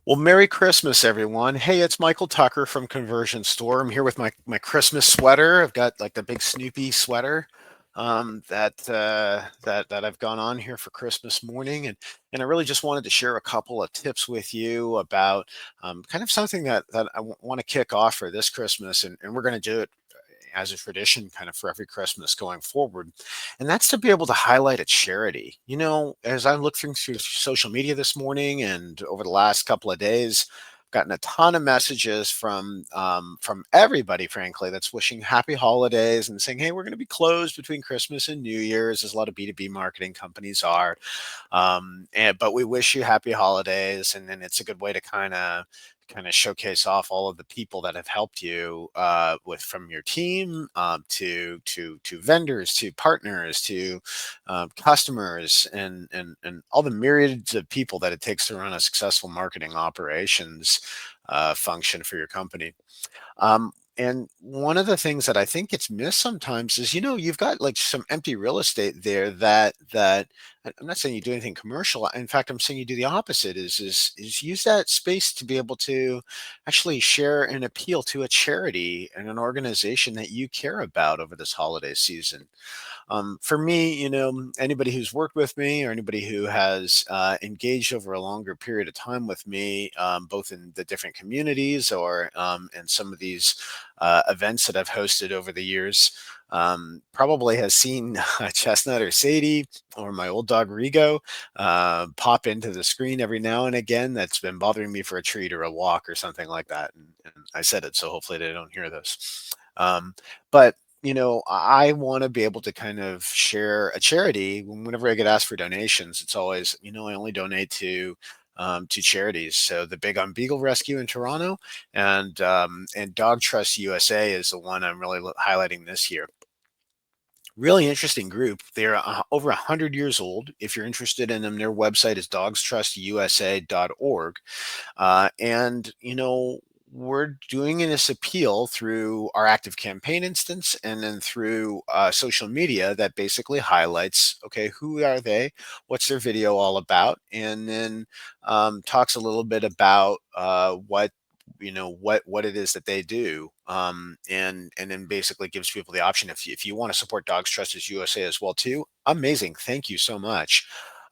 Well, Merry Christmas, everyone. Hey, it's Michael Tucker from Conversion Store. I'm here with my Christmas sweater. I've got like the big Snoopy sweater that I've gone on here for Christmas morning, and I really just wanted to share a couple of tips with you about kind of something that I want to kick off for this Christmas, and we're going to do it as a tradition kind of for every Christmas going forward. And that's to be able to highlight a charity. As I looked through social media this morning and over the last couple of days, I've gotten a ton of messages from everybody, frankly, that's wishing happy holidays and saying, "Hey, we're going to be closed between Christmas and New Year's," as a lot of B2B marketing companies are. But we wish you happy holidays, and then it's a good way to kind of showcase off all of the people that have helped you with from your team to vendors to partners to customers and all the myriads of people that it takes to run a successful marketing operations function for your company. And one of the things that I think gets missed sometimes is, you've got like some empty real estate there that I'm not saying you do anything commercial. In fact, I'm saying you do the opposite is use that space to be able to actually share and appeal to a charity and an organization that you care about over this holiday season. For me, anybody who's worked with me or anybody who has engaged over a longer period of time with me, both in the different communities or in some of these events that I've hosted over the years, probably has seen Chestnut or Sadie or my old dog Rigo pop into the screen every now and again. That's been bothering me for a treat or a walk or something like that. And I said it, so hopefully they don't hear this. But I want to be able to kind of share a charity. Whenever I get asked for donations, it's always, I only donate to charities. So the Big on Beagle Rescue in Toronto and Dog Trust USA is the one I'm really highlighting this year. Really interesting group. They're over 100 years old. If you're interested in them, their website is dogstrustusa.org. And, we're doing this appeal through our active campaign instance and then through social media that basically highlights, okay, who are they? What's their video all about? And then talks a little bit about what it is that they do, and then basically gives people the option, if you want to support Dogs Trust as USA as well too, amazing, thank you so much.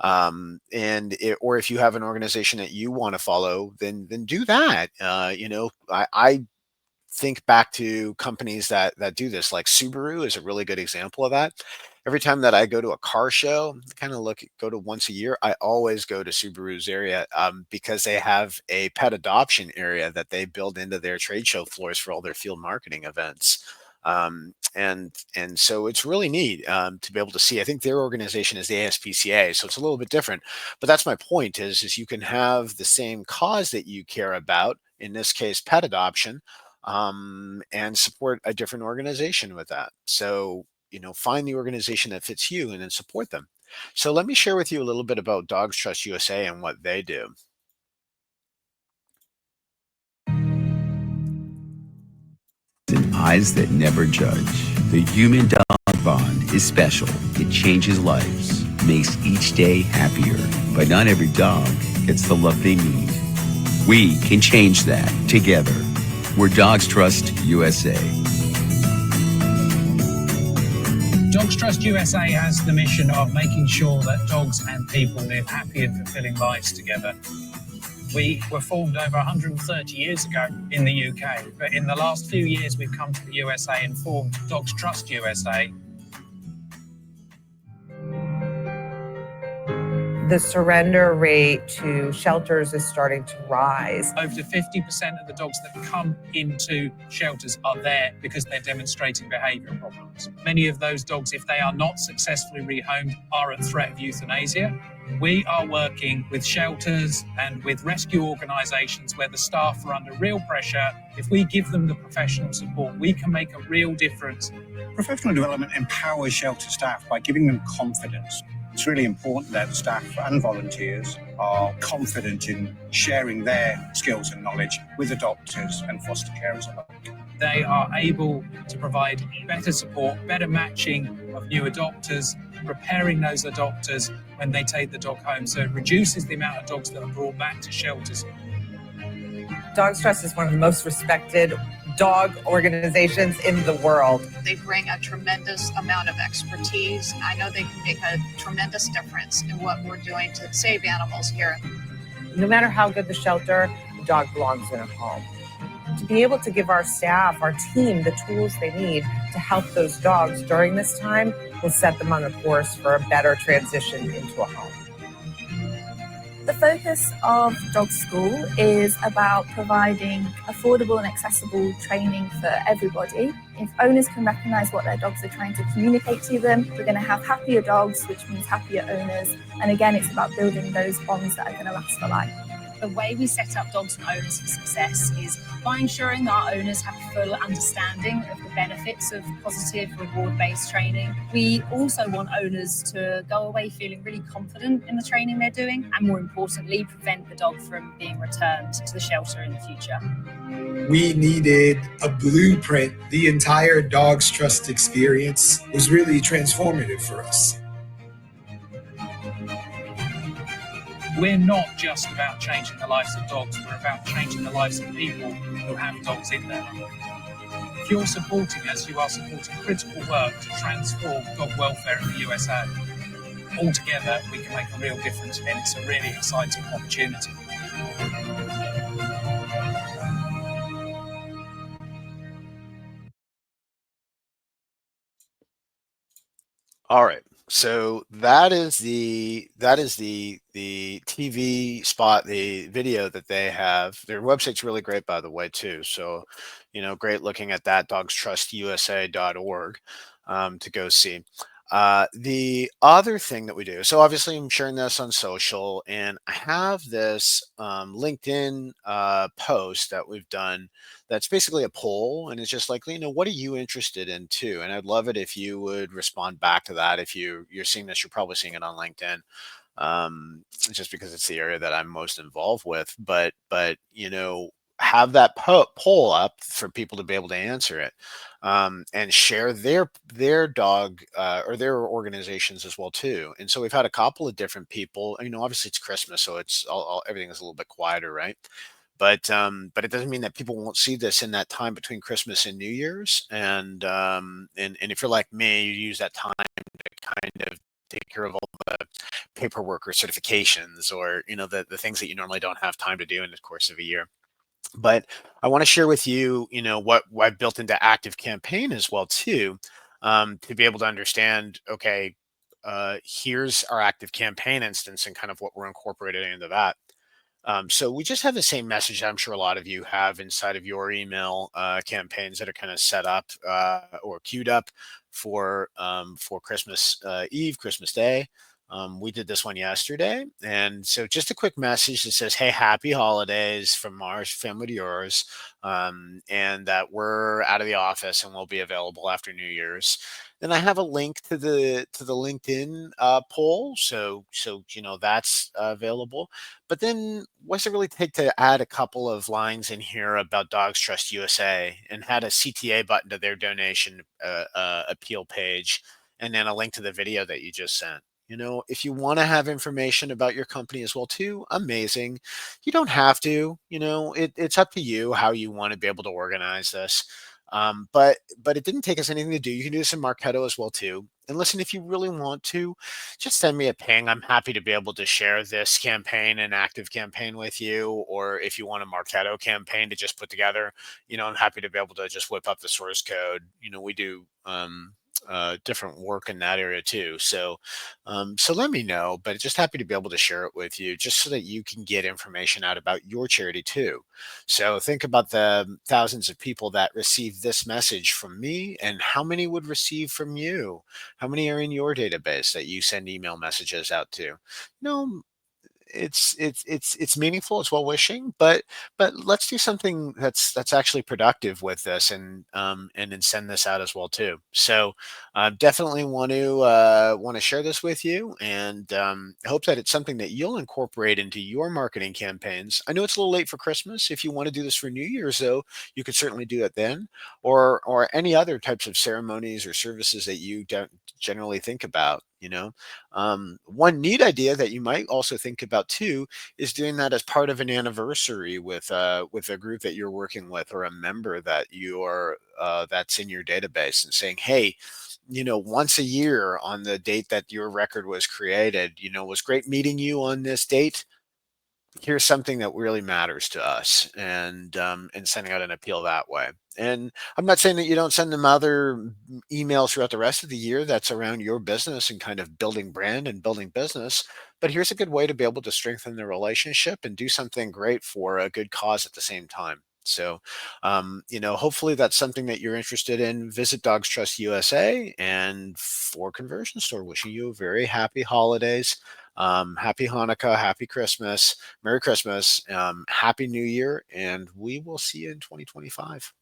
Or if you have an organization that you want to follow, then do that. I think back to companies that do this, like Subaru is a really good example of that. Every time that I go to a car show, kind of go to once a year, I always go to Subaru's area, because they have a pet adoption area that they build into their trade show floors for all their field marketing events. And so it's really neat to be able to see. I think their organization is the ASPCA, so it's a little bit different. But that's my point: is you can have the same cause that you care about, in this case, pet adoption, and support a different organization with that. So, find the organization that fits you and then support them. So let me share with you a little bit about Dogs Trust USA and what they do. And eyes that never judge. The human dog bond is special. It changes lives, makes each day happier. But not every dog gets the love they need. We can change that together. We're Dogs Trust USA. Dogs Trust USA has the mission of making sure that dogs and people live happy and fulfilling lives together. We were formed over 130 years ago in the UK, but in the last few years we've come to the USA and formed Dogs Trust USA. The surrender rate to shelters is starting to rise. Over 50% of the dogs that come into shelters are there because they're demonstrating behaviour problems. Many of those dogs, if they are not successfully rehomed, are at threat of euthanasia. We are working with shelters and with rescue organisations where the staff are under real pressure. If we give them the professional support, we can make a real difference. Professional development empowers shelter staff by giving them confidence. It's really important that staff and volunteers are confident in sharing their skills and knowledge with adopters and foster carers alike. They are able to provide better support, better matching of new adopters, preparing those adopters when they take the dog home. So it reduces the amount of dogs that are brought back to shelters. Dogs Trust is one of the most respected dog organizations in the world. They bring a tremendous amount of expertise. I know they can make a tremendous difference in what we're doing to save animals here. No matter how good the shelter, the dog belongs in a home. To be able to give our staff, our team, the tools they need to help those dogs during this time will set them on a course for a better transition into a home. The focus of Dog School is about providing affordable and accessible training for everybody. If owners can recognise what their dogs are trying to communicate to them, we're going to have happier dogs, which means happier owners. And again, it's about building those bonds that are going to last for life. The way we set up dogs and owners for success is by ensuring that our owners have a full understanding of the benefits of positive reward-based training. We also want owners to go away feeling really confident in the training they're doing, and more importantly, prevent the dog from being returned to the shelter in the future. We needed a blueprint. The entire Dogs Trust experience was really transformative for us. We're not just about changing the lives of dogs, we're about changing the lives of people who have dogs in their life. If you're supporting us, you are supporting critical work to transform dog welfare in the USA. Altogether, we can make a real difference, and it's a really exciting opportunity. All right. So that is the TV spot, the video that they have. Their website's really great, by the way, too. So, great looking at that, dogstrustusa.org, to go see. The other thing that we do, so obviously I'm sharing this on social, and I have this LinkedIn post that we've done that's basically a poll, and it's just like, what are you interested in too? And I'd love it if you would respond back to that. If you're seeing this, you're probably seeing it on LinkedIn, just because it's the area that I'm most involved with. But have that poll up for people to be able to answer it, and share their dog or their organizations as well too. And so we've had a couple of different people. Obviously it's Christmas, so it's all everything is a little bit quieter, right? But it doesn't mean that people won't see this in that time between Christmas and New Year's. And if you're like me, you use that time to kind of take care of all the paperwork or certifications, or the things that you normally don't have time to do in the course of a year. But I want to share with you, what I've built into Active Campaign as well too, to be able to understand. Okay, here's our Active Campaign instance and kind of what we're incorporating into that. So we just have the same message I'm sure a lot of you have inside of your email campaigns that are kind of set up or queued up for Christmas Eve, Christmas Day. We did this one yesterday, and so just a quick message that says, "Hey, happy holidays from our family to yours," and that we're out of the office and we'll be available after New Year's. Then I have a link to the LinkedIn poll, so that's available. But then, what's it really take to add a couple of lines in here about Dogs Trust USA, and add a CTA button to their donation appeal page, and then a link to the video that you just sent? If you want to have information about your company as well too, amazing. You don't have to. It's up to you how you want to be able to organize this. But it didn't take us anything to do. You can do this in Marketo as well too. And listen, if you really want to, just send me a ping. I'm happy to be able to share this campaign and Active Campaign with you. Or if you want a Marketo campaign to just put together, I'm happy to be able to just whip up the source code. We do different work in that area too. So let me know, but just happy to be able to share it with you, just so that you can get information out about your charity too. So think about the thousands of people that receive this message from me, and how many would receive from you? How many are in your database that you send email messages out to? No, it's meaningful, it's well wishing, but let's do something that's actually productive with this, and then send this out as well too. So definitely want to share this with you, and hope that it's something that you'll incorporate into your marketing campaigns. I know it's a little late for Christmas. If you want to do this for New Year's, though, you could certainly do it then, or any other types of ceremonies or services that you don't generally think about. One neat idea that you might also think about too is doing that as part of an anniversary with a group that you're working with or a member that you are that's in your database, and saying, hey, once a year on the date that your record was created, was great meeting you on this date. Here's something that really matters to us, and sending out an appeal that way. And I'm not saying that you don't send them other emails throughout the rest of the year that's around your business and kind of building brand and building business, but here's a good way to be able to strengthen the relationship and do something great for a good cause at the same time. So, hopefully that's something that you're interested in. Visit Dogs Trust USA, and for Conversion Store, wishing you a very happy holidays, happy Hanukkah, happy Christmas, Merry Christmas, Happy New Year, and we will see you in 2025.